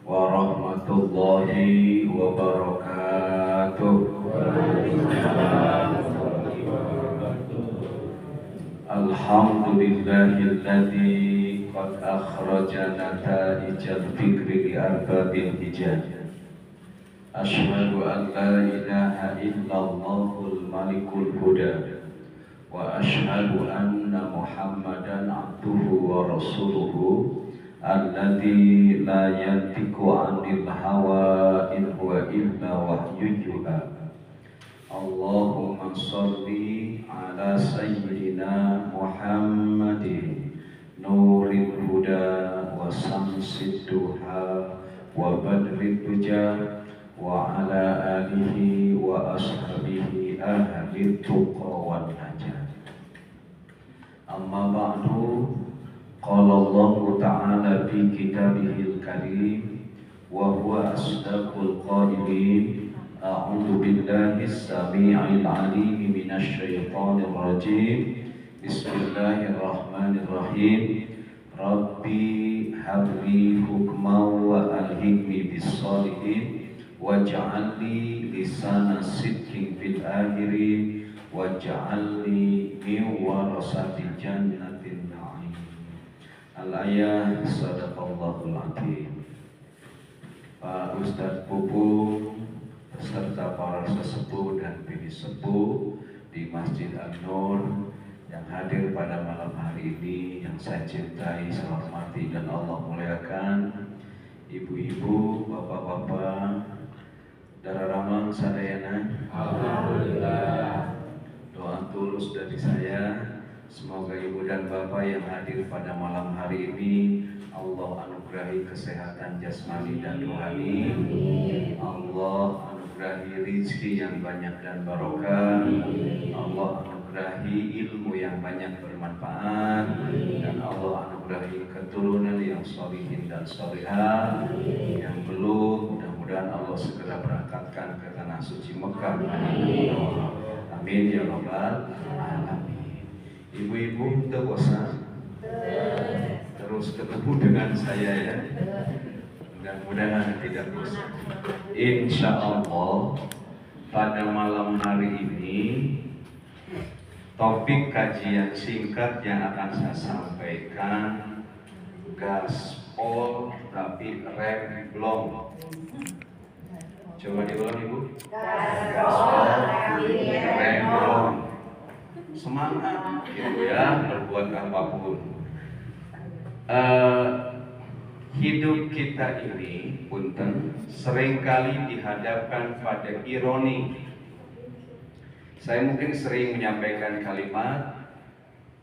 warahmatullahi wabarakatuh. Alhamdulillahilladzi qad akhraja nataijal fikri li arbabil hijaj. Asyhadu an la ilaha illallahul malikul huda wa asyhadu anna Muhammadan abduhu wa rasuluhu alladzi la yantiqu 'anil hawa in huwa illa wahyun yuha. Allahumma sholli ala sayyidina Muhammadin nuril huda wa samsid duha wa badrid duja wa ala alihi wa ashabihi ahli tuqa wan najah. Amma ba'du, qala Allah ta'ala fi kitabihil karim wa huwa asdaqul qailin. A'udzu billahis samii'il 'aliim minasy syaithaanir rajiim. Bismillahirrahmanirrahim. Rabbi habli hukman wa alhiqni bis shalihin waj'alni lisana sidqin fil akhirin waj'alni min warasati jannatin na'im. Al-ayah sadaqallahul adzim. Pak Ustadz Pupu beserta para sesepuh dan bini sepuh di Masjid An-Nur yang hadir pada malam hari ini, yang saya cintai, saya hormati dan Allah muliakan, ibu-ibu, bapak-bapak, Dara Ramang Sadayana. Alhamdulillah. Doa tulus dari saya, semoga ibu dan bapak yang hadir pada malam hari ini Allah anugerahi kesehatan jasmani dan rohani. Allah anugerahi rizki yang banyak dan barokah. Allah anugerahi ilmu yang banyak bermanfaat. Dan Allah anugerahi keturunan yang sholihin dan sholihah. Yang belum, mudah-mudahan Allah segera berangkatkan ke tanah suci Mekah. Amin ya rabbal alamin. Ibu-ibu tidak bosan terus ketemu dengan saya ya. Mudah-mudahan tidak bosan. Insya Allah pada malam hari ini topik kajian singkat yang akan saya sampaikan gaspol tapi rem belum. Coba diulang ibu. Gaspol rem belum. Semangat gitu ya, berbuat apapun. Hidup kita ini punten seringkali dihadapkan pada ironi. Saya mungkin sering menyampaikan kalimat,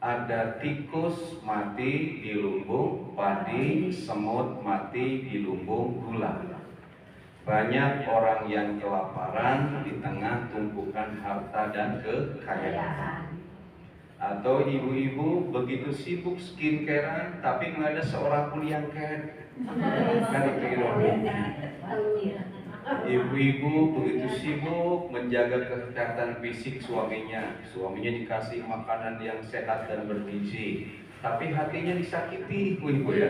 ada tikus mati di lumbung padi, semut mati di lumbung gula. Banyak orang yang kelaparan di tengah tumpukan harta dan kekayaan. Atau ibu-ibu begitu sibuk skincarean tapi nggak ada seorang pun yang care. Kan itu ironi. Ibu-ibu begitu sibuk menjaga kesehatan fisik suaminya dikasih makanan yang sehat dan bergizi, tapi hatinya disakiti, ibu ya.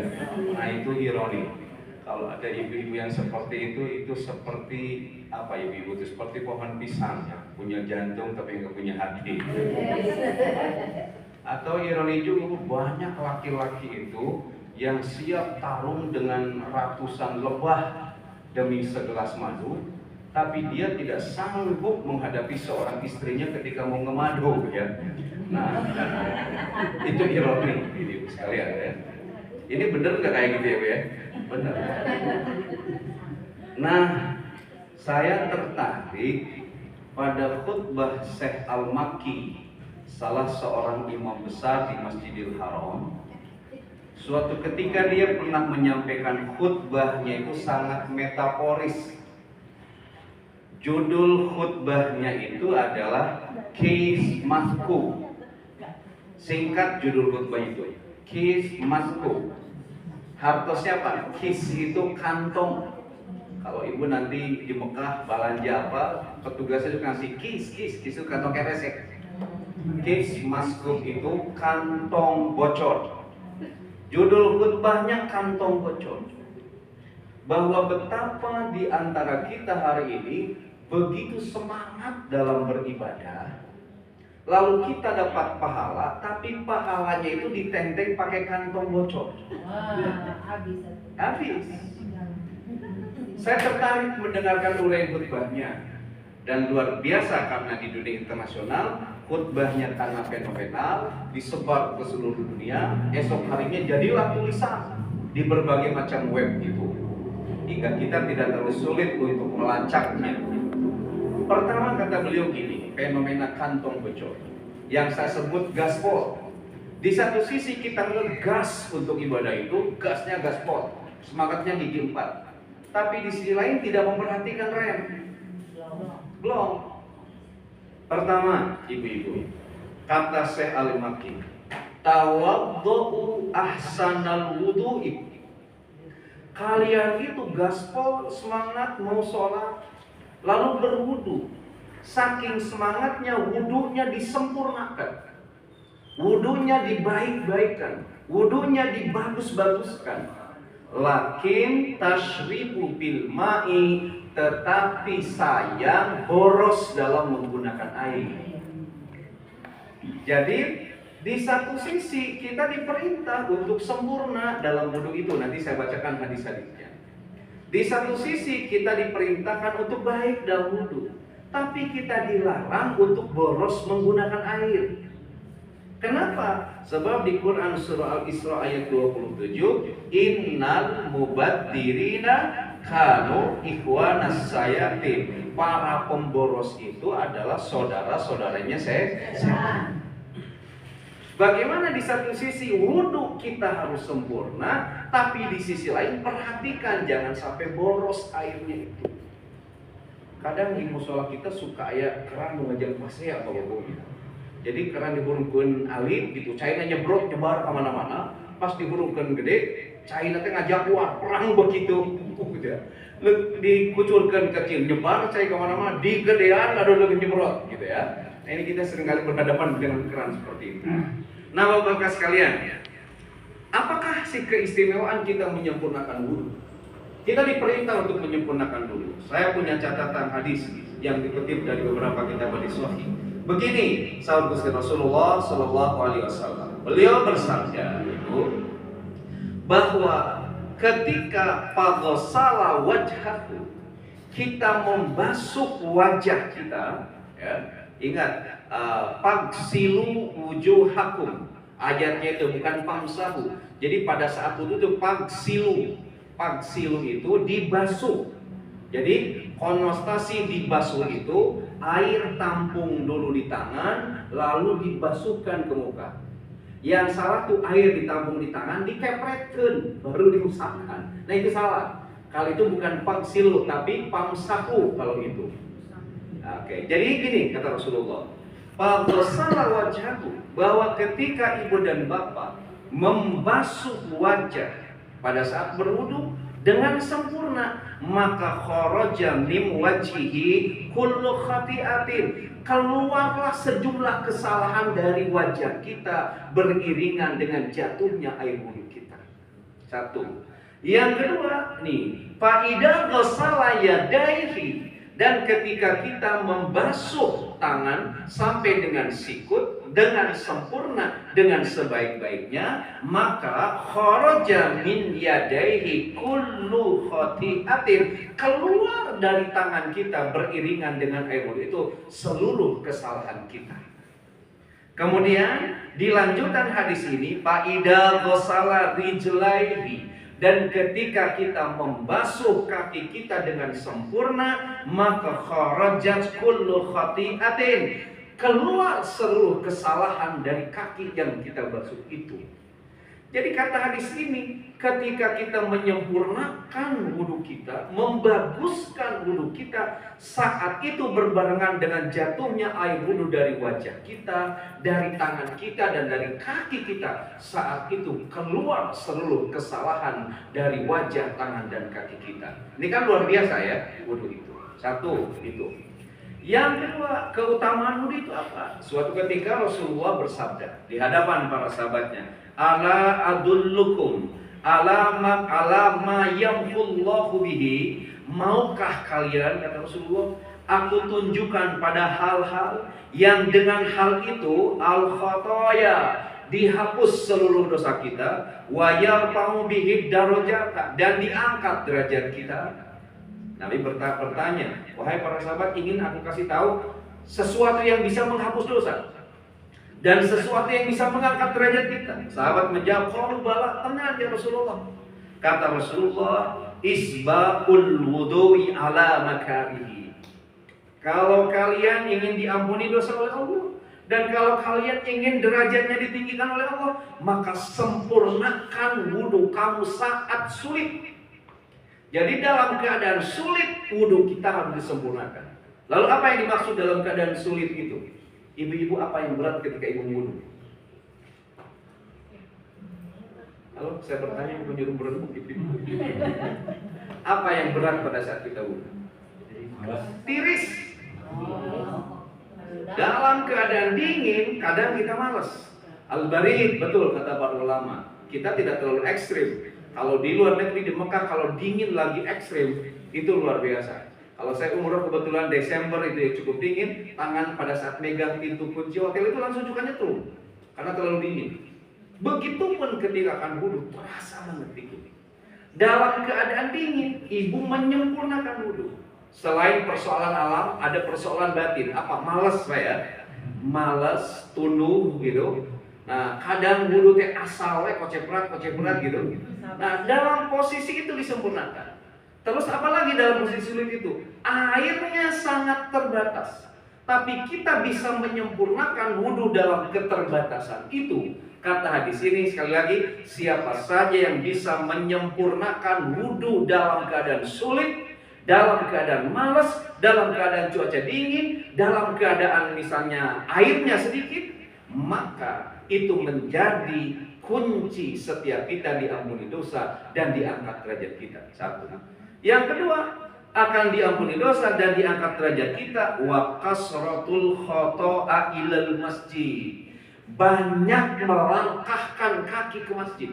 Nah itu ironi. Kalau ada ibu-ibu yang seperti itu seperti apa ibu-ibu itu? Seperti pohon pisang ya, punya jantung tapi nggak punya hati. Atau ironi juga banyak laki-laki itu yang siap tarung dengan ratusan lebah demi segelas madu, tapi dia tidak sanggup menghadapi seorang istrinya ketika mau ngemadu ya. Nah, itu ironi ibu sekalian ya. Ini benar nggak kayak gitu ya Bu ya? Benar. Nah, saya tertarik pada khutbah Syekh Al-Makki, salah seorang imam besar di Masjidil Haram. Suatu ketika dia pernah menyampaikan khutbahnya itu sangat metaforis. Judul khutbahnya itu adalah Kis Masku. Singkat judul khutbah itu, Kis Masku. Hartosnya apa? Kis itu kantong. Kalau ibu nanti di Mekah belanja apa, petugasnya juga ngasih kis itu kantong keresek. Kis Masku itu kantong bocor. Judul khutbahnya kantong bocor. bahwa betapa di antara kita hari ini begitu semangat dalam beribadah, lalu kita dapat pahala, tapi pahalanya itu ditenteng pakai kantong bocor. Habis. Saya tertarik mendengarkan uraian khutbahnya, dan luar biasa karena di dunia internasional khutbahnya sangat fenomenal, disebar ke seluruh dunia. Esok harinya jadilah tulisan di berbagai macam web itu, hingga kita tidak terlalu sulit untuk melacaknya. Pertama kata beliau gini, fenomena kantong bocor yang saya sebut gaspol. Di satu sisi kita ngegas untuk ibadah itu, gasnya gaspol, semangatnya gigi 4. Tapi di sisi lain tidak memperhatikan rem. Belum. Pertama, ibu-ibu, kata Syekh Al-Makki, tawaddu'u ahsanal wudu'i. Kalian itu gaspol, semangat mau sholat, lalu berwudu. Saking semangatnya wudunya disempurnakan, wudunya dibaik-baikkan, wudunya dibagus-baguskan. Lakin tashribu bil ma'i, tetapi sayang boros dalam menggunakan air. Jadi di satu sisi kita diperintah untuk sempurna dalam wudu itu. Nanti saya bacakan hadis-hadisnya. Di satu sisi kita diperintahkan untuk baik dalam wudu, tapi kita dilarang untuk boros menggunakan air. Kenapa? Sebab di Quran surah Al-Isra ayat 27, innal mubaddirina kanu ikhwanas sayatin. Para pemboros itu adalah saudara-saudaranya setan. Bagaimana di satu sisi wudhu kita harus sempurna, tapi di sisi lain perhatikan jangan sampai boros airnya itu. Kadang di musola kita suka ayat keran mengajak pasnya apa gitu. Jadi keran diburungkeun alit gitu, cairnya nyebrot nyebar kemana-mana. Pas diburungkeun gede, cairnya teh ngajak keluar perang begitu. Dikucurkan kecil nyebar cair kemana-mana, digedean ada lagi nyebrot gitu ya. Nah, ini kita seringkali berhadapan dengan keran seperti itu. Nah, Bapak-bapak sekalian, apakah sih keistimewaan kita menyempurnakan wudu? Kita diperintah untuk menyempurnakan wudu. Saya punya catatan hadis yang dikutip dari beberapa kitab hadis sahih. Begini, sahabat Gusti Rasulullah Sallallahu Alaihi Wasallam. Beliau bersabda itu bahwa ketika paghsala wajhahu, kita membasuh wajah kita, ya, ingat pagsilu wujuhakum. Ayatnya itu bukan pamsahu. Jadi pada saat itu pagsilu. Pagsilu itu dibasuh. Jadi konotasi dibasuh itu air tampung dulu di tangan, lalu dibasuhkan ke muka. Yang salah tuh air ditampung di tangan, dikepretkan, baru diusapkan. Nah itu salah. Kalau itu bukan pagsilu, tapi pamsahu kalau itu. Oke, jadi gini kata Rasulullah, paghsala wajhahu, bahwa ketika ibu dan bapak membasuh wajah pada saat berwudu dengan sempurna, maka kharaja min wajhihi kullu khati'atin, keluarlah sejumlah kesalahan dari wajah kita beriringan dengan jatuhnya air wudu kita. Satu. Yang kedua nih, fa idza ghassala yadayhi, dan ketika kita membasuh tangan sampai dengan sikut dengan sempurna, dengan sebaik-baiknya, maka kharaja min yadaihi kullu khati'atin, keluar dari tangan kita beriringan dengan air wudu itu seluruh kesalahan kita. Kemudian dilanjutkan hadis ini, fa idza ghassala rijlaihi, dan ketika kita membasuh kaki kita dengan sempurna, maka kharajat kullu khati'atin, keluar seluruh kesalahan dari kaki yang kita basuh itu. Jadi kata hadis ini, ketika kita menyempurnakan wudu kita, membaguskan wudu kita, saat itu berbarengan dengan jatuhnya air wudu dari wajah kita, dari tangan kita, dan dari kaki kita, saat itu keluar seluruh kesalahan dari wajah, tangan, dan kaki kita. Ini kan luar biasa ya, wudu itu. Satu, itu. Yang kedua, keutamaan wudu itu apa? Suatu ketika Rasulullah bersabda di hadapan para sahabatnya, ala adullukum alama yamhullahu bihi, maukah kalian, kata Rasulullah, aku tunjukkan pada hal-hal yang dengan hal itu al-khotoya, dihapus seluruh dosa kita, wa yarfa'u bihi darajat, dan diangkat derajat kita. Nabi bertanya, wahai para sahabat, ingin aku kasih tahu sesuatu yang bisa menghapus dosa dan sesuatu yang bisa mengangkat derajat kita? Sahabat menjawab, qalu bala, tenang ya Rasulullah. Kata Rasulullah, isbaqul wudu'i ala makarihi. Kalau kalian ingin diampuni dosa oleh Allah, dan kalau kalian ingin derajatnya ditinggikan oleh Allah, maka sempurnakan wudhu kamu saat sulit. Jadi dalam keadaan sulit, wudhu kita harus disempurnakan. Lalu apa yang dimaksud dalam keadaan sulit itu? Ibu-ibu, apa yang berat ketika ibu wudhu? Halo, saya bertanya, bukan nyuruh berembuk gitu. Apa yang berat pada saat kita wudhu? Tiris. Dalam keadaan dingin, kadang kita malas. Al-barid, betul kata para ulama, kita tidak terlalu ekstrim. Kalau di luar negeri, di Mekah, kalau dingin lagi ekstrim, itu luar biasa. Kalau saya umroh kebetulan Desember itu ya cukup dingin, tangan pada saat megang pintu kunci hotel itu langsung suka nyetrum, karena terlalu dingin. Begitupun ketika akan wudhu, terasa banget dingin. Dalam keadaan dingin, ibu menyempurnakan wudhu. Selain persoalan alam, ada persoalan batin. Apa? Malas saya, malas, tunduk gitu. Nah, kadang wudhu teh asalnya koceprat gitu. Nah, dalam posisi itu disempurnakan. Terus apalagi dalam posisi sulit itu? Airnya sangat terbatas. Tapi kita bisa menyempurnakan wudhu dalam keterbatasan itu. Kata hadis ini sekali lagi, siapa saja yang bisa menyempurnakan wudhu dalam keadaan sulit, dalam keadaan malas, dalam keadaan cuaca dingin, dalam keadaan misalnya airnya sedikit, maka itu menjadi kunci setiap kita diampuni dosa dan diangkat derajat kita. Satu. Yang kedua, akan diampuni dosa dan diangkat derajat kita, wa kasratul khoto'a ilal masjid. Banyak melangkahkan kaki ke masjid.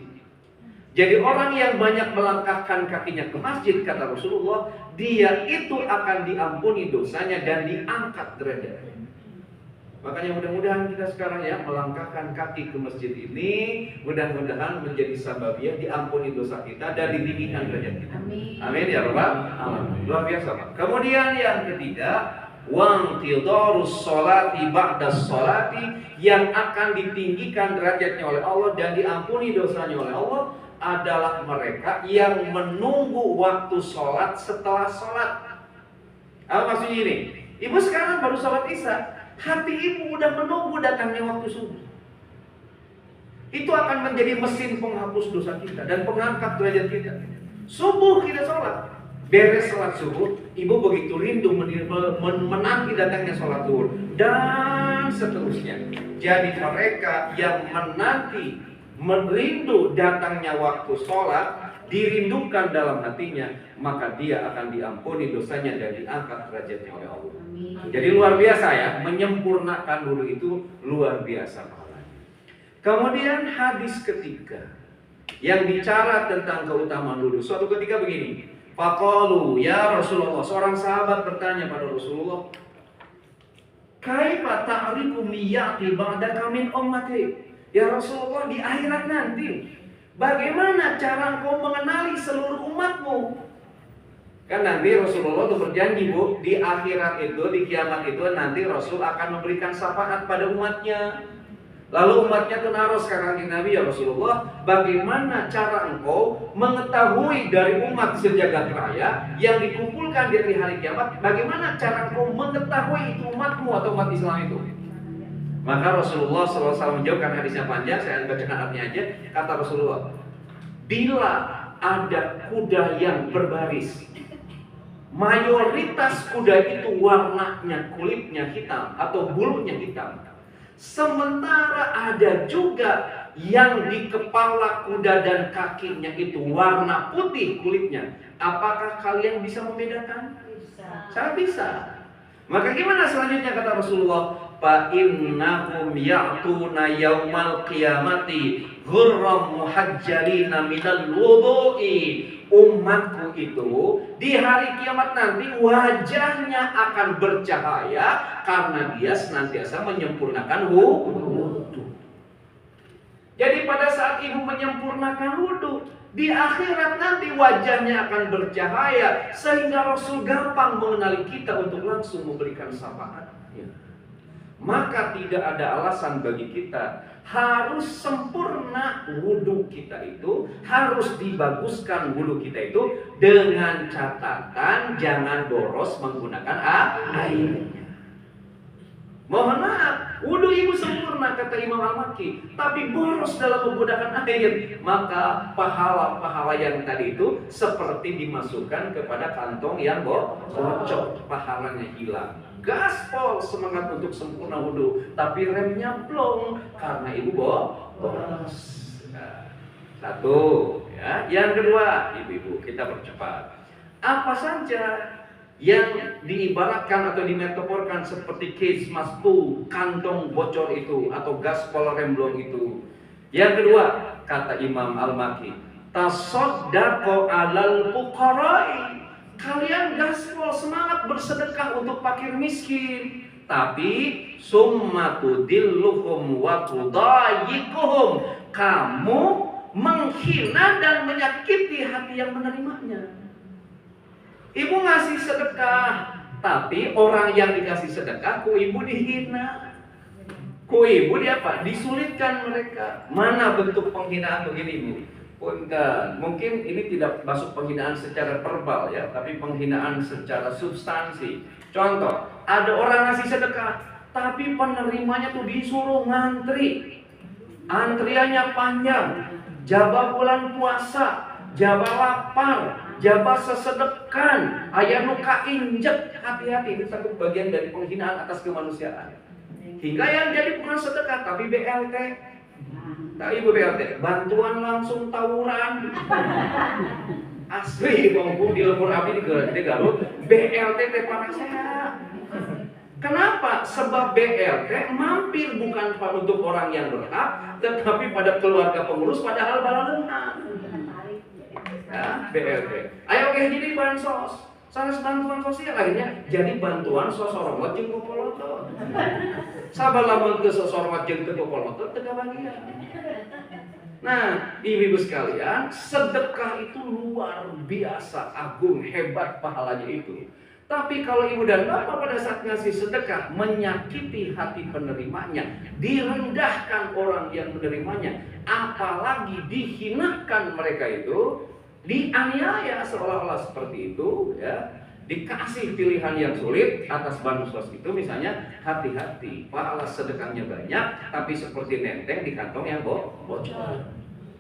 Jadi orang yang banyak melangkahkan kakinya ke masjid, kata Rasulullah, dia itu akan diampuni dosanya dan diangkat derajatnya. Makanya mudah-mudahan kita sekarang ya melangkahkan kaki ke masjid ini, mudah-mudahan menjadi sababiyah diampuni dosa kita dan ditinggikan derajat kita. Amin. Amin ya rabbal alamin. Luar biasa, Pak. Kemudian yang ketiga, wangtidarus sholati ba'das sholati, yang akan ditinggikan derajatnya oleh Allah dan diampuni dosanya oleh Allah adalah mereka yang menunggu waktu sholat setelah sholat. Apa maksudnya ini? Ibu sekarang baru sholat isya, hati ibu udah menunggu datangnya waktu subuh. Itu akan menjadi mesin penghapus dosa kita dan pengangkat derajat kita. Subuh kita sholat, beres sholat subuh, ibu begitu rindu menanti datangnya sholat zuhur dan seterusnya. Jadi mereka yang menanti, merindu datangnya waktu sholat, dirindukan dalam hatinya, maka dia akan diampuni dosanya dan diangkat derajatnya oleh Allah. Jadi luar biasa ya, menyempurnakan wudhu itu luar biasa pahalanya. Kemudian hadis ketiga yang bicara tentang keutamaan wudhu. Suatu ketika begini, faqalu ya Rasulullah, seorang sahabat bertanya pada Rasulullah, kaifa ta'rifu miyati ba'daka min ummati? Ya Rasulullah, di akhirat nanti bagaimana cara engkau mengenali seluruh umatmu? Kan nanti Rasulullah itu berjanji, Bu, di akhirat itu, di kiamat itu nanti Rasul akan memberikan syafaat pada umatnya. Lalu umatnya itu naruh sekarang di Nabi, ya Rasulullah, bagaimana cara engkau mengetahui dari umat sejagat raya yang dikumpulkan di hari kiamat, bagaimana cara engkau mengetahui itu umatmu atau umat Islam itu? Maka Rasulullah SAW menjawabkan, hadisnya panjang, saya bacakan artinya aja. Kata Rasulullah, bila ada kuda yang berbaris, mayoritas kuda itu warnanya, kulitnya hitam atau bulunya hitam, sementara ada juga yang di kepala kuda dan kakinya itu warna putih kulitnya, apakah kalian bisa membedakan? Bisa. Saya bisa. Maka gimana selanjutnya kata Rasulullah? Fa innahum ya'tuna yaumal qiyamati ghurram muhajjalina minal wudu'i. Umatku itu di hari kiamat nanti wajahnya akan bercahaya karena dia senantiasa menyempurnakan wudu. Jadi pada saat ibu menyempurnakan wudu, di akhirat nanti wajahnya akan bercahaya sehingga Rasul gampang mengenali kita untuk langsung memberikan syafaat. Maka tidak ada alasan bagi kita harus sempurna wudu kita itu, harus dibaguskan wudu kita itu dengan catatan jangan boros menggunakan airnya. Mohon maaf, wudu ibu sempurna kata Imam Al-Makki, tapi boros dalam menggunakan air, maka pahala-pahala yang tadi itu seperti dimasukkan kepada kantong yang bocor, pahalanya hilang. Gaspol semangat untuk sempurna wudu, tapi remnya blong karena ibu boros. Satu, ya. Yang kedua, ibu-ibu kita percepat. Apa saja yang diibaratkan atau dimetaforkan seperti case masku, kantong bocor itu atau gaspol remblong itu. Yang kedua, kata Imam Al-Makki, tasaddaqu 'alal fuqara'i. Kalian gaspol semangat bersedekah untuk fakir miskin, tapi summa tudilluhum wa tudayyikuhum. Kamu menghina dan menyakiti hati yang menerimanya. Ibu ngasih sedekah, tapi orang yang dikasih sedekah, ku ibu dihina. Ku ibu disulitkan mereka. Mana bentuk penghinaan begini ibu? Punten, mungkin ini tidak masuk penghinaan secara verbal ya, tapi penghinaan secara substansi. Contoh, ada orang ngasih sedekah, tapi penerimanya tuh disuruh ngantri. Antriannya panjang, jaba bulan puasa, jaba lapar, jaba sesedekan, ayah nuka injek. Hati-hati, itu satu bagian dari penghinaan atas kemanusiaan. Hingga yang jadi bukan sedekah, tapi BLT. Tak ibu BLT, bantuan langsung tawuran. Asli bangku di lemur abdi di Garut, BLT teh saya. Kenapa? Sebab BLT mampir bukan untuk orang yang berhak, tetapi pada keluarga pengurus padahal balaleungan. Ya, BLT. Ayo jadi bansos. Sanes bantuan sosial akhirnya jadi bantuan sosorowat jeung popolotot. Sabalamun teu sosorowat jeung teu popolotot teu kabagian. Nah, ibu-ibu sekalian, sedekah itu luar biasa agung, hebat pahalanya itu. Tapi kalau ibu dan bapak pada saat ngasih sedekah menyakiti hati penerimanya, direndahkan orang yang menerimanya, apalagi dihinakan mereka itu, dianiaya seolah-olah seperti itu, ya, dikasih pilihan yang sulit atas bansos itu, misalnya hati-hati, pahala sedekahnya banyak, tapi seperti nenteng di kantong yang bocor.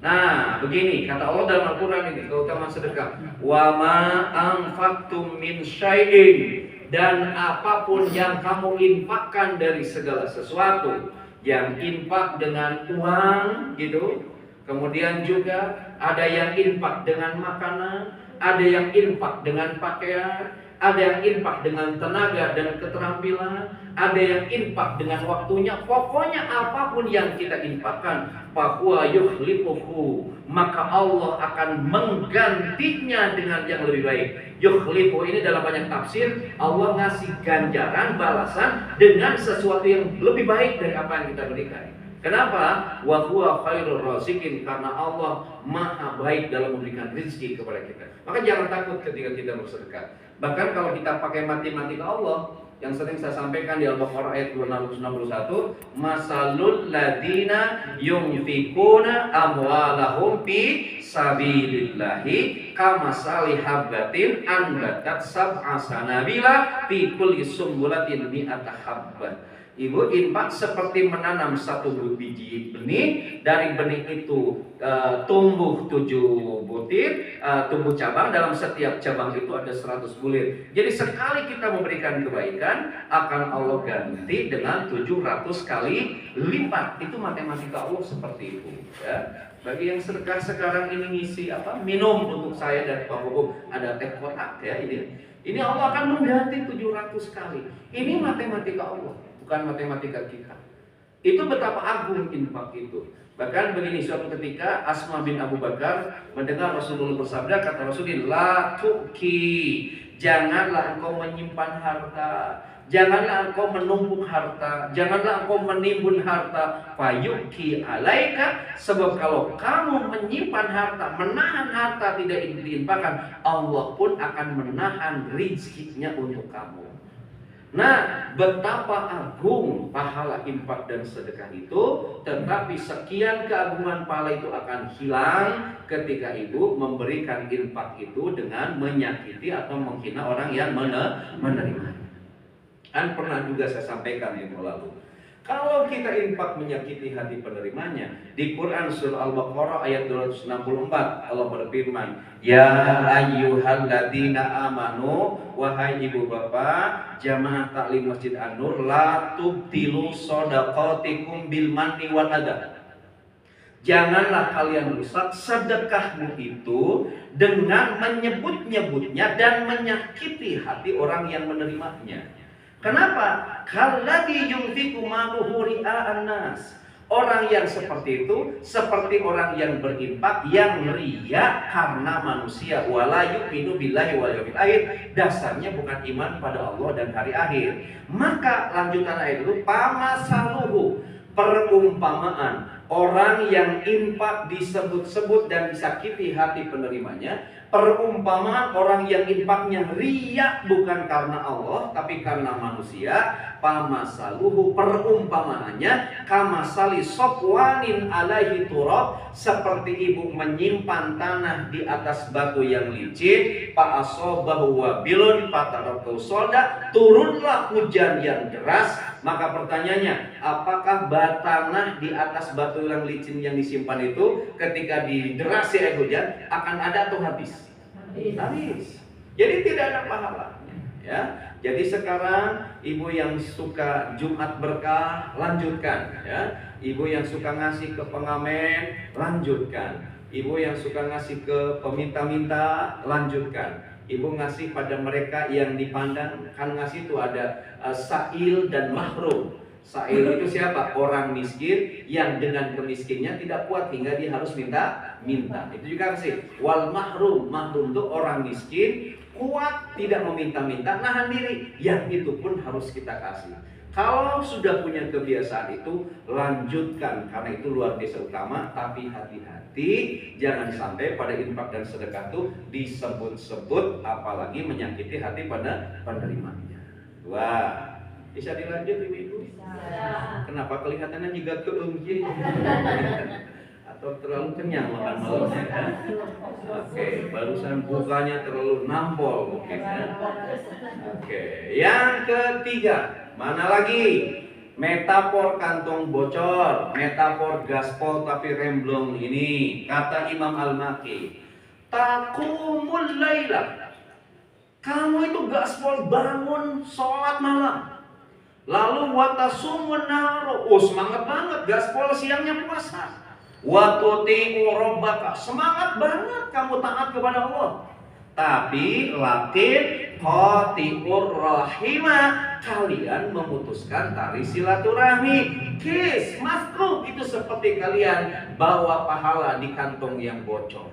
Nah, begini kata Allah dalam Al-Quran ini keutamaan sedekah. Wa ma anfaqtum min syai'in, dan apapun yang kamu infakkan dari segala sesuatu, yang infak dengan uang gitu. Kemudian juga ada yang infak dengan makanan, ada yang infak dengan pakaian, ada yang infak dengan tenaga dan keterampilan, ada yang infak dengan waktunya. Pokoknya apapun yang kita infakkan, fahuwa yukhlifuhu, maka Allah akan menggantinya dengan yang lebih baik. Yukhlifu ini dalam banyak tafsir, Allah ngasih ganjaran, balasan dengan sesuatu yang lebih baik dari apa yang kita berikan. Kenapa? Wa huwa khairur raziqin, karena Allah maha baik dalam memberikan rezeki kepada kita. Maka jangan takut ketika kita bersedekah. Bahkan kalau kita pakai mati-mati ke Allah, yang sering saya sampaikan di Al-Baqarah ayat 261, masalul ladina yunfikuna amwalahum fi sabilillahi kamasali habbatin anbatat sab'a sanabila fi kulli sumbulatin mi'ata habbah. Ibu infak seperti menanam satu biji benih, dari benih itu tumbuh 7 butir, tumbuh cabang, dalam setiap cabang itu ada 100 bulir. Jadi sekali kita memberikan kebaikan, akan Allah ganti dengan 700 kali lipat. Itu matematika Allah seperti itu, ya. Bagi yang sedekah sekarang ini ngisi apa? Minum untuk saya dan Pak Bobo, ada teh kotak ya ini. Ini Allah akan mengganti 700 kali. Ini matematika Allah, bukan matematika kita. Itu betapa agung infak itu. Bahkan begini, suatu ketika Asma bin Abu Bakar mendengar Rasulullah bersabda, kata Rasulullah, la tuki, janganlah engkau menyimpan harta, janganlah engkau menumpuk harta, janganlah engkau menimbun harta, fayuki alaika, sebab kalau kamu menyimpan harta, menahan harta tidak diinfakkan, Allah pun akan menahan rezekinya untuk kamu. Nah, betapa agung pahala infak dan sedekah itu, tetapi sekian keagungan pahala itu akan hilang ketika ibu memberikan infak itu dengan menyakiti atau menghina orang yang menerima. Kan pernah juga saya sampaikan yang lalu. Kalau kita infak menyakiti hati penerimanya, di Quran surah Al-Baqarah ayat 264 Allah berfirman, ya ayyuhalladzina amanu, wahai ibu bapak jamaah taklim Masjid An-Nur, la tubtilu shadaqatikum bil manni wal adha. Janganlah kalian rusak sedekahmu itu dengan menyebut-nyebutnya dan menyakiti hati orang yang menerimanya. Kenapa? Kalladzi yunfiqu maluhu ria'an nas. Orang yang seperti itu seperti orang yang berinfak yang riya karena manusia, wala yu'minu billahi wal yawmil akhir. Dasarnya bukan iman pada Allah dan hari akhir. Maka lanjutan ayat itu, pamasaluhu, perumpamaan orang yang infak disebut-sebut dan disakiti hati penerimanya. Perumpamaan orang yang infaknya riya bukan karena Allah tapi karena manusia. Pamasaluhu, perumpamaannya kamasali sofwanin alaihi turab, seperti ibu menyimpan tanah di atas batu yang licin. Fa asobahu wabilun fataratu soda, turunlah hujan yang deras. Maka pertanyaannya, apakah tanah di atas batu yang licin yang disimpan itu ketika diderasi air hujan akan ada atau habis? Habis. Jadi tidak ada pahalanya, ya. Jadi sekarang ibu yang suka Jumat berkah, lanjutkan, ya. Ibu yang suka ngasih ke pengamen, lanjutkan. Ibu yang suka ngasih ke peminta-minta, lanjutkan. Ibu ngasih pada mereka yang dipandang, kan ngasih itu ada sa'il dan mahrum. Sa'il itu siapa? Orang miskin yang dengan kemiskinnya tidak kuat hingga dia harus minta. Itu juga kasih. Wal mahrum, mahrum itu orang miskin kuat tidak meminta-minta, nahan diri, yang itu pun harus kita kasih. Kalau sudah punya kebiasaan itu, lanjutkan, karena itu luar biasa utama. Tapi hati-hati, jangan sampai pada infak dan sedekah itu disebut-sebut, apalagi menyakiti hati pada penerimanya. Wah, bisa dilanjut ibu-ibu? Kenapa kelihatannya juga keungki? Atau terlalu kenyang makan malamnya, kan? Oke, barusan bukanya terlalu nampol mungkin, ya? Oke, yang ketiga, mana lagi? Metafor kantong bocor, metafor gaspol tapi remblong ini. Kata Imam Al-Maki, taqumul laila, kamu itu gaspol bangun sholat malam, lalu watasumun nahar, semangat banget gaspol siangnya puasa. Wa tuti'u rabbaka, semangat banget kamu taat kepada Allah. Tapi lakin qati'ur rahimah, kalian memutuskan tali silaturahmi. Kis, makruh itu seperti kalian bawa pahala di kantong yang bocor.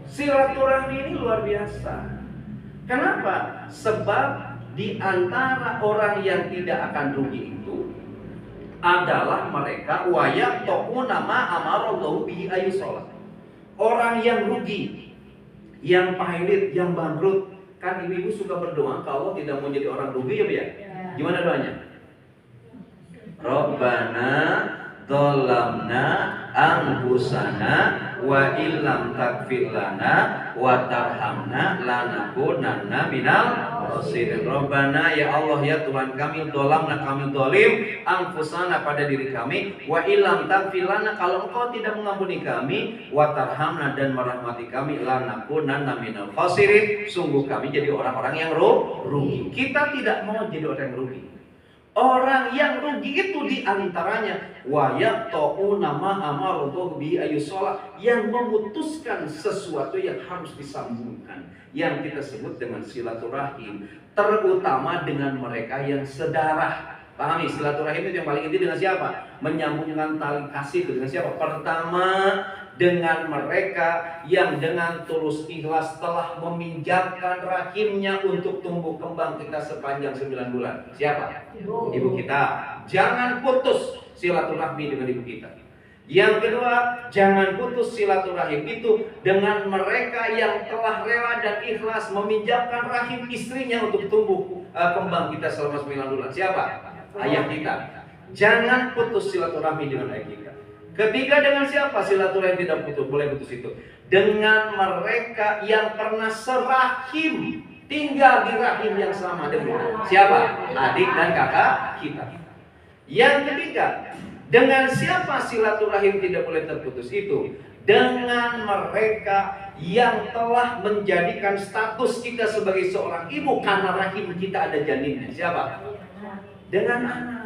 Silaturahmi ini luar biasa. Kenapa? Sebab di antara orang yang tidak akan rugi itu adalah mereka wayak toku nama amarallahu bihi ayyusolat. Orang yang rugi, yang pailit, yang bangkrut. Kan ibu-ibu suka berdoa kalau tidak mau jadi orang rugi, ya Bu ya? Gimana doanya? Rabbana dzalamna anfusana wa illam taghfir lana wa tarhamna lanakunanna minal khasirin. Rabbana, ya Allah ya Tuhan kami, dzalamna, kami zalim, anfusana, pada diri kami, wa illam taghfir lana, kalau Engkau tidak mengampuni kami, wa tarhamna, dan merahmati kami, lanakunanna minal khasirin, sungguh kami jadi orang-orang yang rugi. Kita tidak mau jadi orang yang rugi. Orang yang rugi itu diantaranya wa yaqta'una ma amarallahu bi ayyusala, yang memutuskan sesuatu yang harus disambungkan, yang kita sebut dengan silaturahim, terutama dengan mereka yang sedarah. Pahami, silaturahim itu yang paling inti dengan siapa? Menyambungkan tali kasih itu dengan siapa? Pertama, dengan mereka yang dengan tulus ikhlas telah meminjamkan rahimnya untuk tumbuh kembang kita sepanjang 9 bulan. Siapa? Ibu kita. Jangan putus silaturahmi dengan ibu kita. Yang kedua, jangan putus silaturahim itu dengan mereka yang telah rela dan ikhlas meminjamkan rahim istrinya untuk tumbuh kembang kita selama 9 bulan. Siapa? Ayah kita. Jangan putus silaturahmi dengan ayah kita. Ketiga, dengan siapa silaturahim tidak putus? Boleh putus itu dengan mereka yang pernah serahim, tinggal di rahim yang sama dengan siapa? Adik dan kakak kita. Yang ketiga, dengan siapa silaturahim tidak boleh terputus itu? Dengan mereka yang telah menjadikan status kita sebagai seorang ibu karena rahim kita ada janinnya. Siapa? Dengan anak.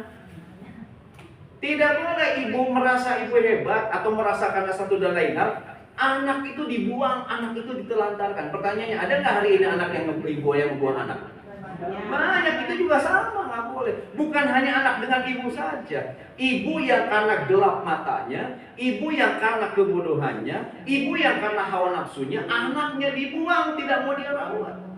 Tidak boleh ibu merasa ibu hebat atau merasa karena satu dan lain hal, anak itu dibuang, anak itu ditelantarkan. Pertanyaannya, ada nggak hari ini anak yang ibu yang membuang anak? Banyak, itu juga sama, nggak boleh. Bukan hanya anak dengan ibu saja. Ibu yang karena gelap matanya, ibu yang karena kebodohannya, ibu yang karena hawa nafsunya, anaknya dibuang, tidak mau dia rawat.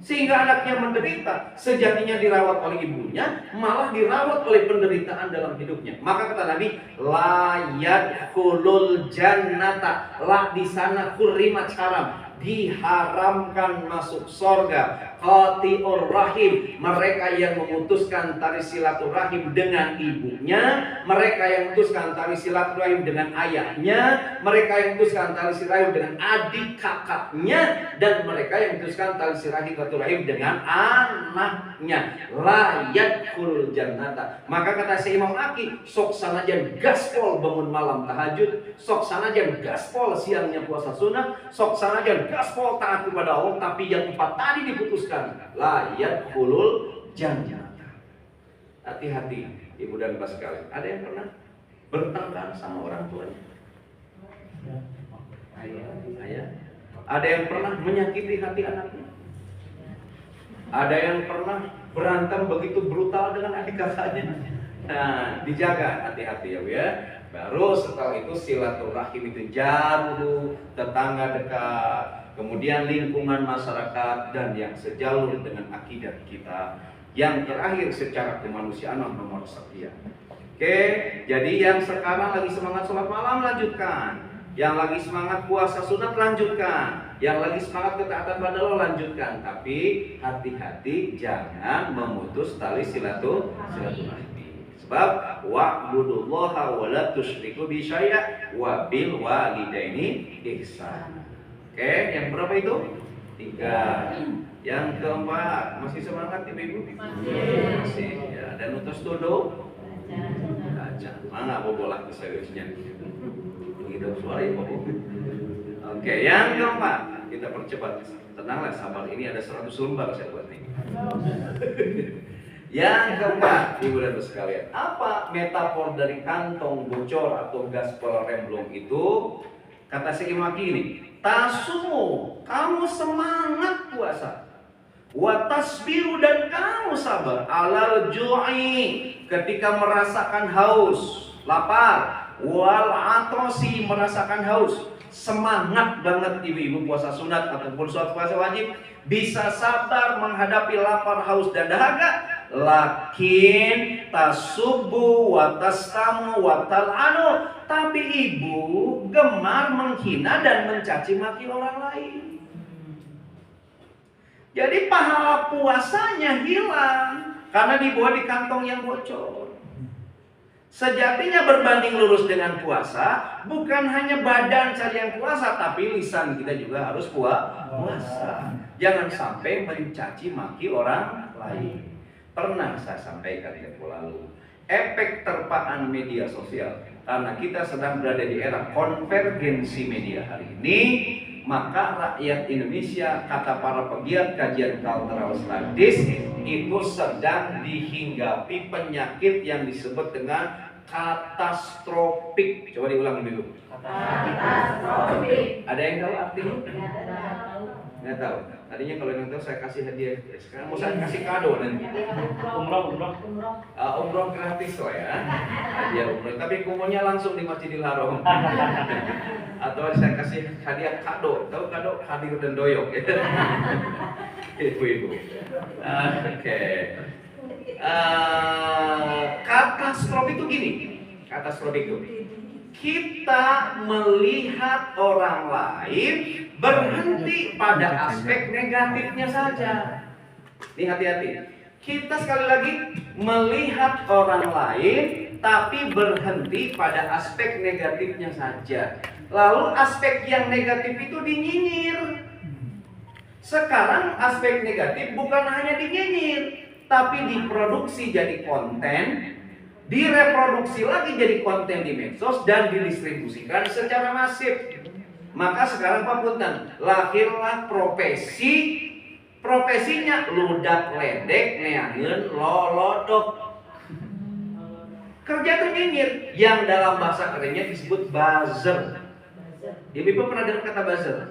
Sehingga anaknya menderita, sejatinya dirawat oleh ibunya, malah dirawat oleh penderitaan dalam hidupnya. Maka kata Nabi, la yadkhulul jannata, la di sana hurrimat haram, diharamkan masuk surga. Qati'ur rahim, mereka yang memutuskan tali silaturahim dengan ibunya, mereka yang memutuskan tali silaturahim dengan ayahnya, mereka yang memutuskan tali silaturahim dengan adik kakaknya, dan mereka yang memutuskan tali silaturahim dengan anaknya. La yadkhul jannata. Maka kata si Imam Aki, sok sanajan gaspol bangun malam tahajud, sok sanajan gaspol siangnya puasa sunnah, sok sanajan gaspol taat kepada Allah, tapi yang 4 tadi diputuskan, la yadkhulul jannata. Hati-hati ibu dan bapak sekalian. Ada yang pernah bertengkar sama orang tuanya? Ayah. Ada yang pernah menyakiti hati anaknya? Ada yang pernah berantem begitu brutal dengan adik kakaknya? Nah, dijaga, hati-hati ya Bu ya. Baru setelah itu silaturahim itu jauh, tetangga dekat, kemudian lingkungan masyarakat, dan yang sejalur dengan akidah kita. Yang terakhir secara kemanusiaan nomor sekian. Oke, jadi yang sekarang lagi semangat sholat malam lanjutkan. Yang lagi semangat puasa sunat lanjutkan. Yang lagi semangat ketaatan pada Allah lanjutkan. Tapi hati-hati jangan memutus tali silaturahmi. Sebab wa'budullaha wa la tusyriku bi syai'a wa bil walidaini ihsana. Oke, yang berapa itu? 3. Yang keempat, masih semangat ibu-ibu? Masih. Ya, dan utus tuduh? Aja. Mana bobolah keseriusnya? Begitu suara ibu. Oke, yang keempat, kita percepat. Tenanglah, sabar, ini ada 100 lembar saya buat nih. Yang keempat, ibu dan bapak sekalian, apa metafor dari kantong bocor atau gaspol remblong itu? Kata si Imam ini, tasumu, kamu semangat puasa, wa tasbiru, dan kamu sabar, alal ju'i, ketika merasakan haus, lapar, wal atosi, merasakan haus. Semangat banget ibu-ibu puasa sunat ataupun puasa wajib, bisa sabar menghadapi lapar, haus, dan dahaga. Lakin tasubu wa tastamu wa tal'anu, tapi ibu gemar menghina dan mencaci maki orang lain. Jadi pahala puasanya hilang karena dibawa di kantong yang bocor. Sejatinya berbanding lurus dengan puasa, bukan hanya badan saja yang puasa, tapi lisan kita juga harus puasa. Jangan sampai mencaci maki orang lain. Pernah saya sampaikan tempo lalu, efek terpaan media sosial, karena kita sedang berada di era konvergensi media hari ini, maka rakyat Indonesia, kata para pegiat kajian cultural studies, itu sedang dihinggapi penyakit yang disebut dengan katastropik. Coba diulang dulu. Katastropik. Ada yang tahu artinya? Nggak tahu. Nggak tahu. Tadinya kalau yang tahu saya kasih hadiah. Sekarang mau saya kasih kado nanti. Umroh. Umroh gratis loh ya. Hadiah umroh. Tapi kumunya langsung di Masjidil Haram. Atau saya kasih hadiah kado. Tahu kado? Hadir dan doyok. Ibu-ibu. Oke. Katastrofi itu gini. Katastrofi itu. Kita melihat orang lain berhenti pada aspek negatifnya saja. Ini hati-hati. Kita sekali lagi melihat orang lain tapi berhenti pada aspek negatifnya saja. Lalu aspek yang negatif itu dinyinyir. Sekarang aspek negatif bukan hanya dinyinyir, tapi diproduksi jadi konten, direproduksi lagi jadi konten di medsos dan didistribusikan secara masif. Maka sekarang Pak Punten, lahirlah profesinya ludak ledek neangeun lolodok. Kerja tuh nyinyir yang dalam bahasa kerennya disebut buzzer. Ibu pernah dengar kata buzzer?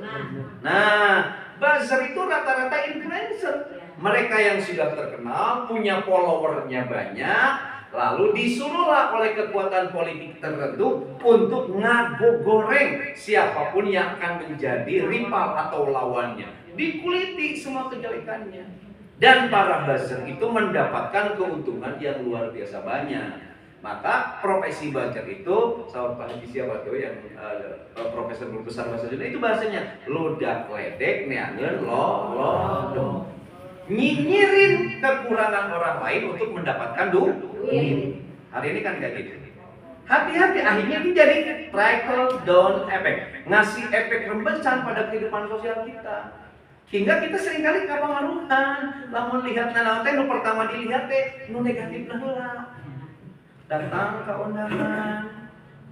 Nah, buzzer itu rata-rata influencer. Mereka yang sudah terkenal, punya followernya banyak, lalu disuruhlah oleh kekuatan politik tertentu untuk ngagogoreng siapapun yang akan menjadi rival atau lawannya. Dikuliti semua kejelekannya. Dan para buzzer itu mendapatkan keuntungan yang luar biasa banyak. Maka profesi buzzer itu, sahabat Pak Haji siapa tuh yang profesor besar bahasa Sunda, itu bahasanya ludak ledek neangeun lolodok. Nyinyirin kekurangan orang lain untuk mendapatkan duit. Hari ini kan kayak gitu. Hati-hati, akhirnya itu jadi trickle down effect, ngasih efek rembesan pada kehidupan sosial kita. Hingga kita seringkali kapangaruhan, lamun lihat teh nu pertama dilihat teh nu negatif heula. Datang ke undangan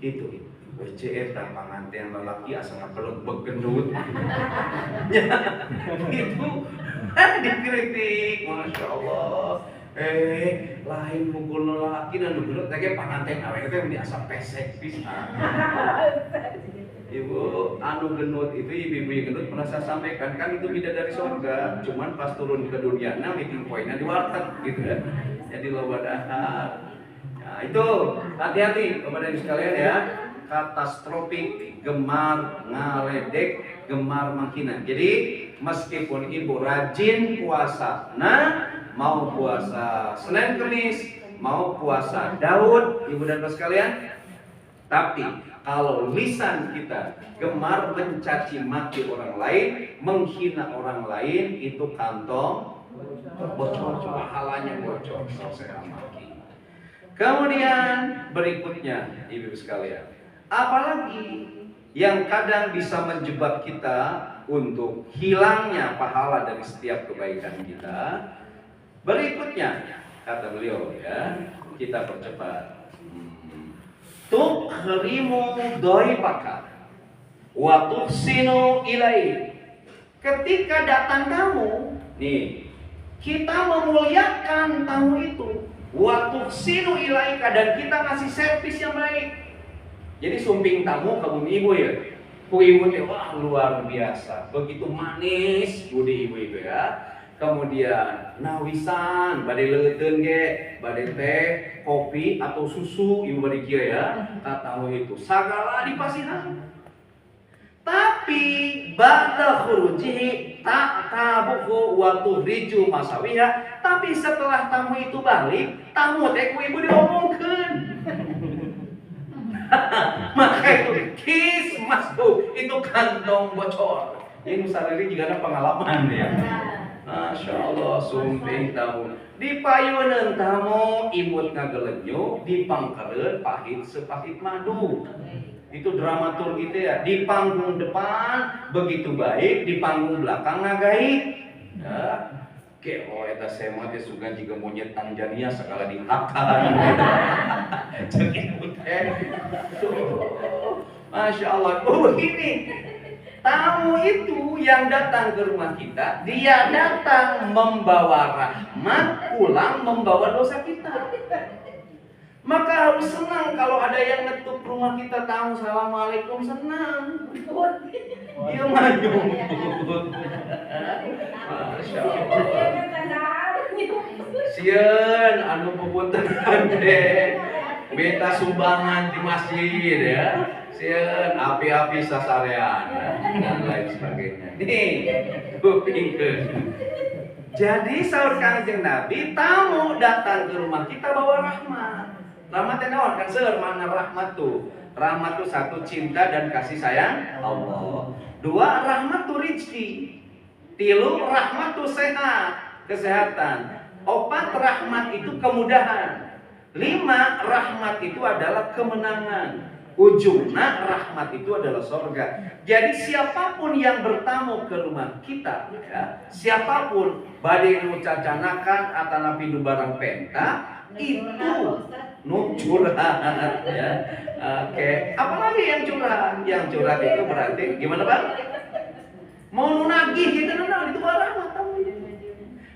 gitu. WCF tanpa nganten lelaki asa ngapeluk begendut. Ya, itu dikritik, masya Allah. Lain mukul lelaki dan begendut, lagi panganten awet itu biasa pesek pisan. Ibu anu gendut itu, ibu-ibu yang gendut pernah saya sampaikan kan itu bidadari surga. Cuman pas turun ke dunia, meeting pointnya di warteg gitu kan. Jadi loba dahar. Nah itu hati-hati kepada diri sekalian ya. Katastropik, gemar ngaledek, gemar menghina. Jadi meskipun ibu rajin puasa, mau puasa Senin Kemis, mau puasa Daud, ibu dan bapak sekalian, tapi kalau lisan kita gemar mencaci maki orang lain, menghina orang lain, itu kantong bocor, pahalanya bocor, selesai maki. Kemudian berikutnya, ibu sekalian, apalagi yang kadang bisa menjebak kita untuk hilangnya pahala dari setiap kebaikan kita. Berikutnya, kata beliau ya, kita percepat. Tukhrimu dhaifaka wa tuhsinu ilaihi. Ketika datang tamu, nih, kita memuliakan tamu itu. Wa tuhsinu ilaika, dan kita ngasih servis yang baik. Jadi sumping tamu ke bumi ibu ya, ku ibu teh wah luar biasa, begitu manis budi ibu itu ya. Kemudian nawisan, badai leuteun ge, badai teh, kopi atau susu ibu bade kieu ya, ka tamu itu sagala dipasihan. Tapi ba'da khurujihi ta'tabuhu wa tuhriju masawiha. Tapi setelah tamu itu balik, tamu teh ku ibu diomongkeun. Maka itu kis masuk, itu kantong bocor. Ini sariri juga ada pengalaman ya. Masya Allah, sumping tamu. Di payunan tamu, imut ngagelenyu, di pangkeren pahit sepahit madu. Itu dramaturg gitu ya. Di panggung depan begitu baik, di panggung belakang ngagaik. Ya. Eta sema teh sugan jiga monyet Tanzania segala dihakan. Masya Allah. Oh begini. Tamu itu yang datang ke rumah kita, dia datang membawa rahmat, pulang membawa dosa kita. Maka harus senang kalau ada yang ngetuk rumah kita, tamu, assalamualaikum, senang. Dia maju. Masya Allah. Sieun anu pupunten deh. Beta sumbangan di masjid ya. Sieun api-api sasarean dan lain sebagainya. Nih, kupingkeun. Jadi sahur Kangjeng Nabi, tamu datang ke rumah kita bawa rahmat. Rahmat yang naon kan seueur mana rahmat tuh? Rahmat tuh satu, cinta dan kasih sayang Allah. Dua, rahmat tuh rizki. Tilu, rahmat tuh sehat, kesehatan. Opat, rahmat itu kemudahan. Lima, rahmat itu adalah kemenangan. Ujungnya rahmat itu adalah surga. Jadi siapapun yang bertamu ke rumah kita, ya, siapapun badai nu cacanakan atanapi nu barang penta, itu nu curhat ya. Oke, apalagi yang curhat? Yang curhat itu berarti gimana, Bang? Mau nagih gitu, itu rahmat.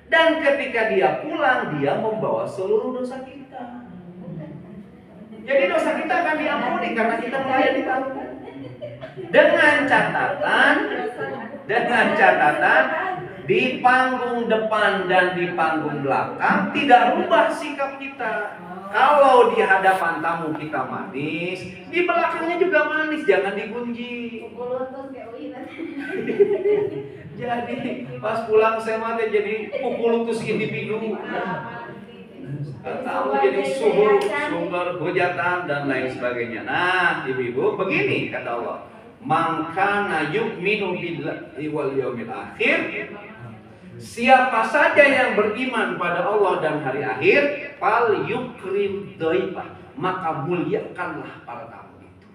Dan ketika dia pulang, dia membawa seluruh dosa kita. Jadi dosa kita akan diampuni karena kita melayani tamu. Dengan catatan di panggung depan dan di panggung belakang tidak rubah sikap kita. Kalau di hadapan tamu kita manis, di belakangnya juga manis, jangan digunjing. Jadi pas pulang saya mati jadi pukul utus individu. Tamu jadi sumber hujatan dan lain sebagainya. Nah, ibu-ibu, begini kata Allah. Man kana yu'minu billahi wal yaumil akhir, siapa saja yang beriman pada Allah dan hari akhir, fal yukrim dhaifah, maka muliakanlah para tamu itu.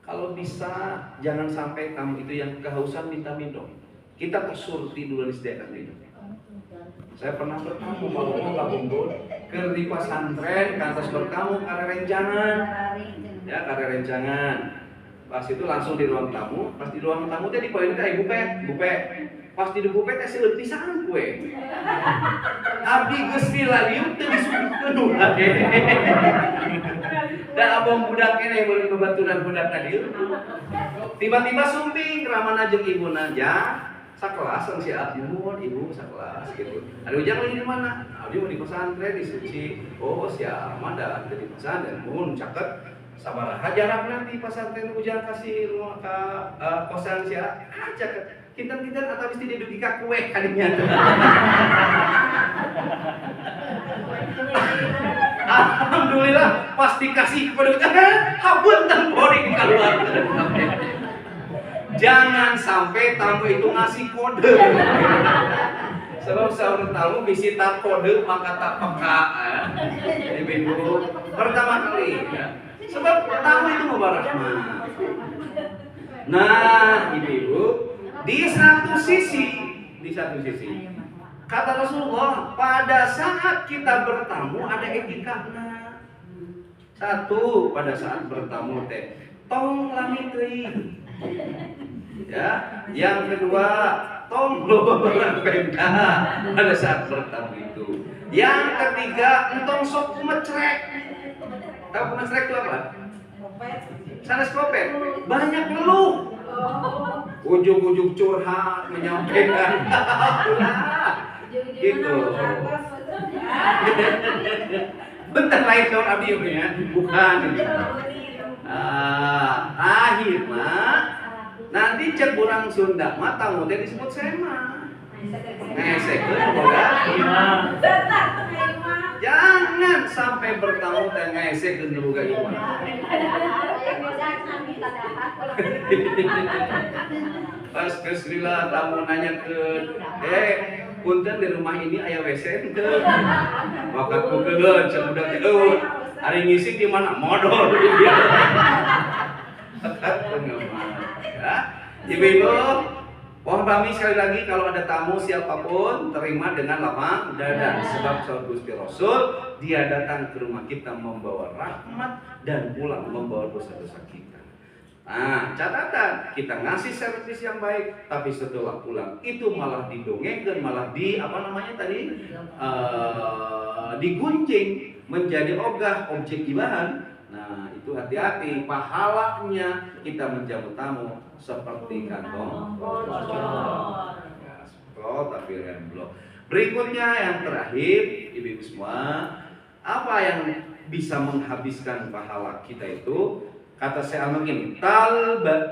Kalau bisa jangan sampai tamu itu yang kehausan minta minum. Kita surti dulu disediakan minum. Saya pernah bertamu kalau mau Pak Bungkul ke di pesantren, kantos bertamu karerenjangan. Ya, karerenjangan. Pas itu langsung di ruang tamu, pas di ruang tamu teh di poin teh bupet. Pas di bupet teh seueur pisan kue. Abdi geus dilaliuk teu disuguhkeun ulah. Dan abang budak keneh beureun babaturan budak tadi. Tiba-tiba sumping keramana jeung ibuna ja. Sakelas kan si Abdi mun ibu sakelas gitu. Ada ujang lagi di mana? Abdi mau di pesantren di Suci. Oh si Amanda ada di pesantren mun caket sabaraha jarak nanti pesantren ujang kasih rumah ka kosan si aja kinten-kinten atau mesti didugi ka kue kadinya. Alhamdulillah pas dikasih kepada kita hapunten pori dikeluarkan. Jangan sampai tamu itu ngasih kode. Sebab sahur tamu bisi tak kode maka tak peka. Ibu pertama kali ya. Sebab tamu itu membawa rahmat. Nah, ibu di satu sisi kata Rasulullah, pada saat kita bertamu ada etikanya. Satu, pada saat bertamu teh tong lami teuing. Ya, yang kedua, tong loba barang penta pada saat bertamu itu. Yang ketiga, entong sok kumecrek. Tahu kumecrek itu apa? Sanes kopet. Banyak ngeluh. Ujung-ujung curhat menyampaikan. Gitu. Bentar lain tahun abdi ya, bukan. Akhirnya nanti cek burang Sunda mah tamu teh disebut sema. Ngesekeun boga imam. Jangan sampai bertamu teh ngesekeun boga imam. Pas kesrila tamu nanyakeun, punten di rumah ini aya WC teu? Bakat kukeun cek budak teh eueuh. Hari ngisi di mana? Modal dia. Ya. Ibu-ibu, mohon pahami sekali lagi kalau ada tamu siapapun terima dengan lapang dada. Sebab sahabat Gusti Rasul dia datang ke rumah kita membawa rahmat dan pulang membawa dosa-dosa kita. Nah, catatan, kita ngasih servis yang baik, tapi setelah pulang itu malah didongengkan, malah digunjing menjadi objek gibahan. Nah, itu hati-hati, pahalanya kita menjamu tamu seperti kantong bocor. Ya, tapi remblok. Berikutnya yang terakhir, ibu-ibu semua, apa yang bisa menghabiskan pahala kita itu? Kata Syekh begini,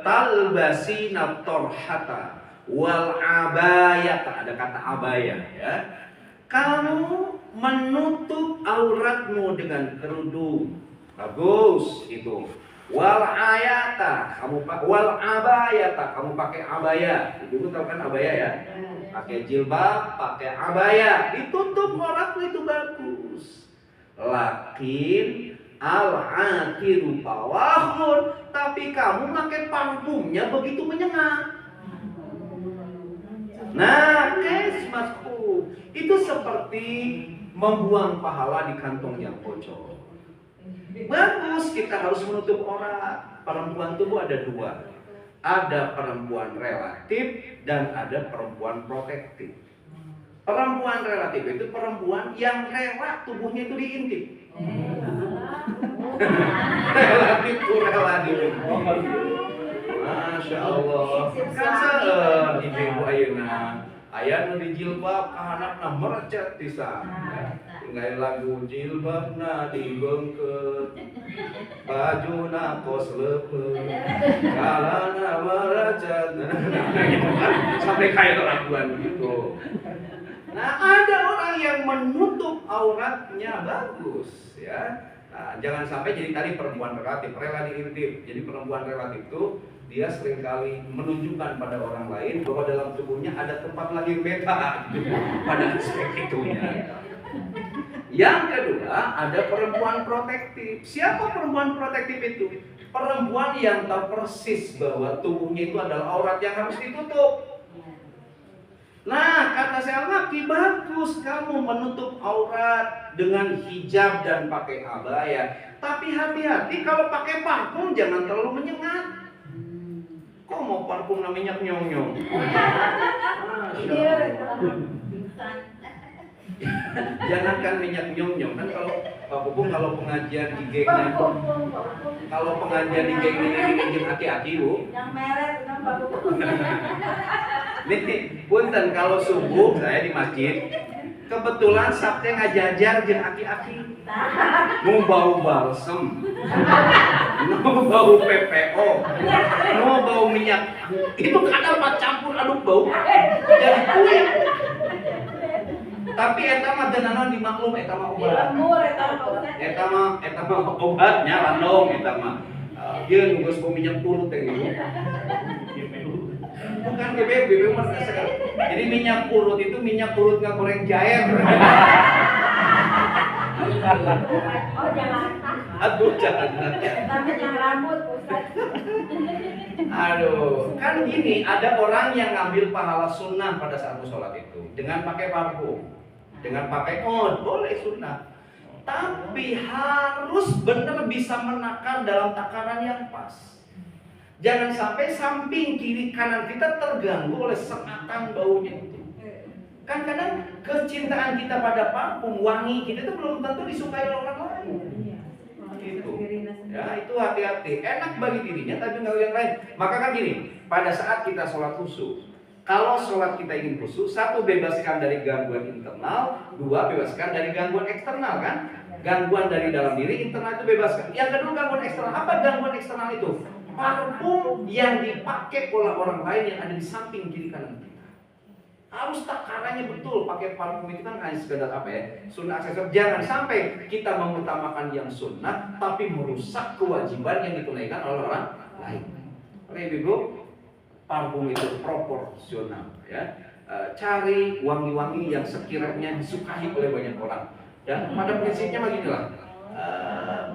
talbasina torhata wal abayata, ada kata abaya ya. Kamu menutup auratmu dengan kerudung, bagus itu. Wal ayata, wal abayata, kamu pakai abaya. Ibu tahu kan abaya ya? Pakai jilbab, pakai abaya, ditutup auratmu itu bagus. Lakin al-atiru tawahun, tapi kamu pakai parfumnya begitu menyengat. Nah, kesmasku itu seperti membuang pahala di kantong yang bocor. Bagus, kita harus menutup aurat. Perempuan tubuh ada dua. Ada perempuan relatif dan ada perempuan protektif. Perempuan relatif itu perempuan yang rela tubuhnya itu diintip. Relatif itu rela diintip. Masya Allah. Kan ibu ayeuna aya nu dijilbab ka anakna merecet pisan. Tinggal lagu jilbabna dibeungkeut, bajuna kos leupeut, kalana merecet. Sampai kayak laguan gitu. Nah, ada orang yang menutup auratnya bagus ya. Nah, jangan sampai jadi tadi perempuan relatif, rela diintip. Jadi perempuan relatif itu dia seringkali menunjukkan pada orang lain bahwa dalam tubuhnya ada tempat lahir beta gitu, pada aspek itunya. Yang kedua, ada perempuan protektif. Siapa perempuan protektif itu? Perempuan yang tahu persis bahwa tubuhnya itu adalah aurat yang harus ditutup. Nah, kata saya laki, bagus kamu menutup aurat dengan hijab dan pakai abaya. Tapi hati-hati kalau pakai parfum jangan terlalu menyengat. Kok mau parfum namanya nyong-nyong? Jangankan minyak nyong-nyong, kan kalau Pak Pupung kalau pengajian di gengnya, kalau pengajian di gengnya ini aki-aki Bu. Yang merek kan Pak Pupung. Nih, punten kalau subuh saya di masjid, kebetulan sabte ngajajar jeung aki-aki. Mau bau balsem, mau bau PPO, mau bau minyak. Itu kadang Pak campur aduk bau jadi kulit. Tapi eta mah denanon dimaklum eta mah obat. Eta mah obatnya landong eta mah. Ieu geus bau minyak urut teh gitu. Bukan BBB mah sekarang. Jadi minyak urut itu minyak urut nggak goreng jair. Oh, jangan. Aduh, jangan. Tapi yang rambut, Ustaz. Aduh, kan gini, ada orang yang ngambil pahala sunnah pada saat sholat itu dengan pakai parfum, dengan pakai boleh sunnah. Tapi harus benar bisa menakar dalam takaran yang pas. Jangan sampai samping kiri kanan kita terganggu oleh sengatan baunya itu. Kan kadang kecintaan kita pada parfum wangi kita itu belum tentu disukai oleh orang lain. Gitu. Ya, itu hati-hati. Enak bagi dirinya tapi nggak yang lain. Maka kan gini, pada saat kita sholat khusyuk, kalau sholat kita ingin khusyuk, satu bebaskan dari gangguan internal, dua bebaskan dari gangguan eksternal kan? Gangguan dari dalam diri, internal itu bebaskan. Yang kedua gangguan eksternal. Apa gangguan eksternal itu? Parfum yang dipakai oleh orang lain yang ada di samping kiri kanan kita. Harus takarannya betul. Pakai parfum itu kan hanya sekedar apa ya? Sunnah aksesor. Jangan sampai kita mengutamakan yang sunnah tapi merusak kewajiban yang ditunaikan oleh orang lain. Oke, Ibu, parfum itu proporsional ya. Cari wangi-wangi yang sekiranya disukai oleh banyak orang. Dan pada prinsipnya beginilah.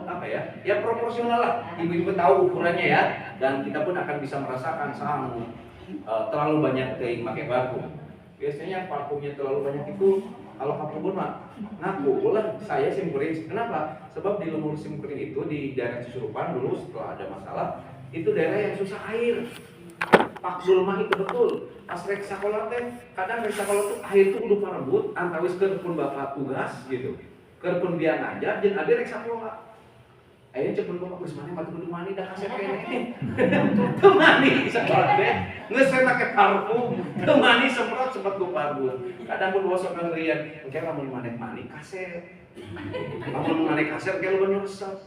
Apa ya? Ya proporsional lah. Ibu-ibu tahu ukurannya ya. Dan kita pun akan bisa merasakan terlalu banyak yang pakai parfum. Biasanya parfumnya terlalu banyak itu kalau kapubun mah ngaku lah saya simkurin. Kenapa? Sebab di Lumur Simkurin itu di daerah Cisurupan dulu setelah ada masalah itu daerah yang susah air. Pak Zulma itu betul. Pas rek sakola teh, kadang rek sakola tuh air tuh udah parebut, antawis ke pun bapak tugas gitu. Ke pun biar ngajar, jeung ade rek sakola. Ayeuna cek pun bapak geus mane batu kudu mani dah kasep kene. Teu mani sakola teh. Geus we make parfum, teu mani semprot ku parbut. Kadang pun bosok ngerian, engke lamun maneh mani kasep. Lamun maneh kasep engke loba nu resep.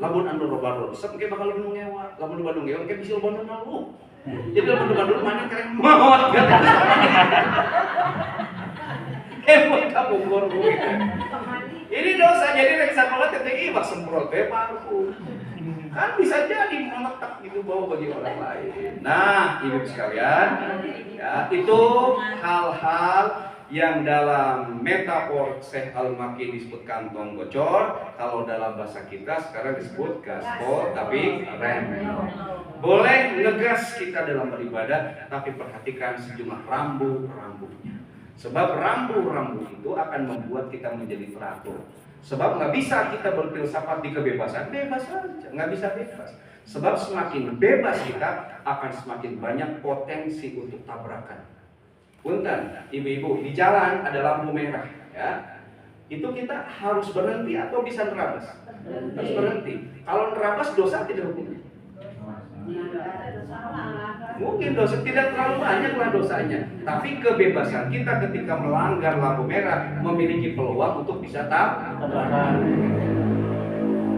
Lamun anu loba resep engke bakal loba nu ngewa. Lamun loba nu ngewa engke bisa loba nu malu. Jadi lamun loba nu maneh keren maot. Heboh kabungkur gue. Ini dosa, jadi rek sakola TTI bak semprot parfum. Kan bisa jadi meletak gitu bau bagi orang lain. Nah, ibu sekalian, ya, itu hal-hal yang dalam metafor Syekh Al-Makki disebut kantong bocor. Kalau dalam bahasa kita sekarang disebut gaspol, tapi rem. Boleh ngegas kita dalam beribadah, tapi perhatikan sejumlah rambu-rambunya. Sebab rambu-rambu itu akan membuat kita menjadi teratur. Sebab nggak bisa kita berfilsafat di kebebasan, bebas saja, nggak bisa bebas. Sebab semakin bebas kita akan semakin banyak potensi untuk tabrakan. Punten, ibu-ibu, di jalan ada lampu merah, ya. Itu kita harus berhenti atau bisa nerabas? Harus berhenti. Kalau nerabas dosa tidak hukumnya. Mungkin dosa tidak terlalu banyak lah dosanya, tapi kebebasan kita ketika melanggar lampu merah memiliki peluang untuk bisa tabrakan.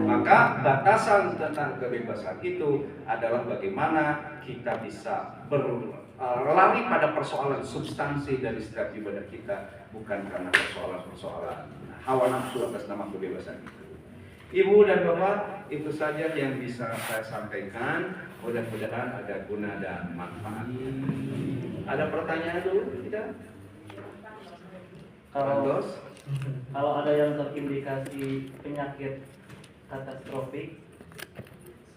Maka batasan tentang kebebasan itu adalah bagaimana kita bisa berlari pada persoalan substansi dari setiap ibadah kita, bukan karena persoalan-persoalan hawa nafsu atas nama kebebasan itu. Ibu dan Bapak, itu saja yang bisa saya sampaikan. Mudah-mudahan ada guna dan manfaat. Ada pertanyaan dulu? Tidak? Kalau ada yang terindikasi penyakit katastrofik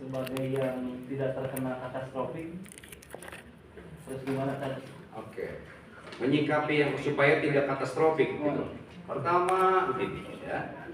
sebagai yang tidak terkena katastrofik, terus gimana kan? Oke. Menyikapi yang supaya tidak katastrofik gitu. Pertama, begini ya.